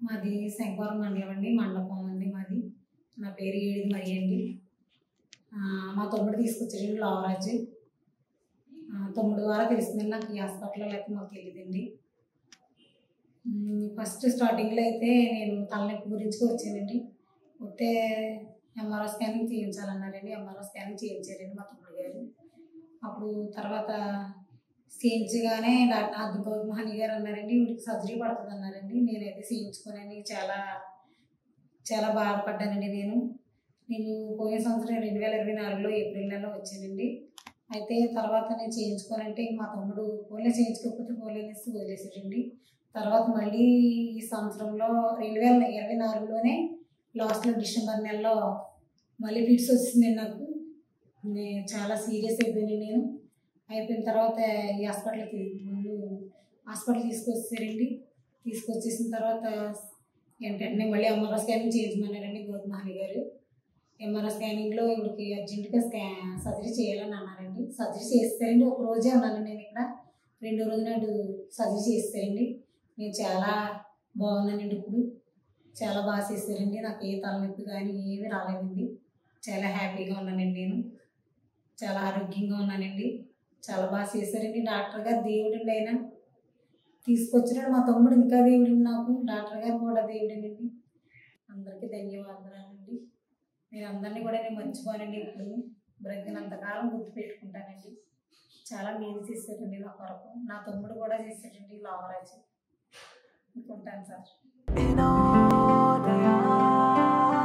మాది శంకవరం మండలం అండి, మండపం అండి మాది. నా పేరు ఏడిది మరి అండి. మా తమ్ముడు తీసుకొచ్చాడండి లావరాజు. తమ్ముడు ద్వారా తెలిసిందండి నాకు ఈ హాస్పిటల్లో, అయితే మాకు తెలియదండి. ఫస్ట్ స్టార్టింగ్లో అయితే నేను తలనొప్పి గురించి వచ్చానండి. వస్తే ఎంఆర్ఓ స్కానింగ్ చేయించాలన్నారండి. ఎంఆర్ఓ స్కానింగ్ చేయించారండి మా తమ్ముడు గారు. అప్పుడు తర్వాత చేయించగానే డాక్టర్ గౌతమహని గారు అన్నారండి, వీడికి సర్జరీ పడుతుంది అన్నారండి. నేనైతే చేయించుకోనని చాలా చాలా బాధపడ్డానండి. నేను పోయిన సంవత్సరం 2024లో ఏప్రిల్ నెలలో వచ్చానండి. అయితే తర్వాత నేను చేయించుకోనంటే మా తమ్ముడు పోలే చేయించుకోకపోతే పోలేనేసి వదిలేసాడండి. తర్వాత మళ్ళీ ఈ సంవత్సరంలో 2024లోనే లాస్ట్లో డిసెంబర్ నెలలో మళ్ళీ ఫిట్స్ వచ్చిందండి నాకు. నేను చాలా సీరియస్ అయిపోయాను. నేను అయిపోయిన తర్వాత ఈ హాస్పిటల్ తీసుకొచ్చారండి. తీసుకొచ్చేసిన తర్వాత ఏంటంటే మళ్ళీ ఎంఆర్ఓ స్కానింగ్ చేయించమన్నారండి గౌతమహని గారు. ఎంఆర్ఓ స్కానింగ్లో ఇవిడికి అర్జెంటుగా సర్జరీ చేయాలని అన్నారండి. సర్జరీ చేస్తారండి. ఒక రోజే ఉన్నాను నేను ఇక్కడ. 2వ రోజు నాడు సర్జరీ చేస్తారండి. నేను చాలా బాగున్నానండి. ఇప్పుడు చాలా బాగా చేస్తారండి. నాకు ఏ తలనొప్పి కానీ ఏమీ రాలేదండి. చాలా హ్యాపీగా ఉన్నానండి. నేను చాలా ఆరోగ్యంగా ఉన్నానండి. చాలా బాగా చేశారండి. డాక్టర్ గారు దేవుడండి. ఆయన తీసుకొచ్చినాడు మా తమ్ముడు, ఇంకా దేవుడు నాకు. డాక్టర్ గారు కూడా దేవుడేనండి. అందరికీ ధన్యవాదాలండి. నేను అందరినీ కూడా నేను మర్చిపోనండి. ఇప్పుడు బ్రతికినంతకాలం గుర్తుపెట్టుకుంటానండి. చాలా మేలు చేశారండి నా కొరకు. నా తమ్ముడు కూడా చేశాడండి లావరాజు. అనుకుంటాను సార్.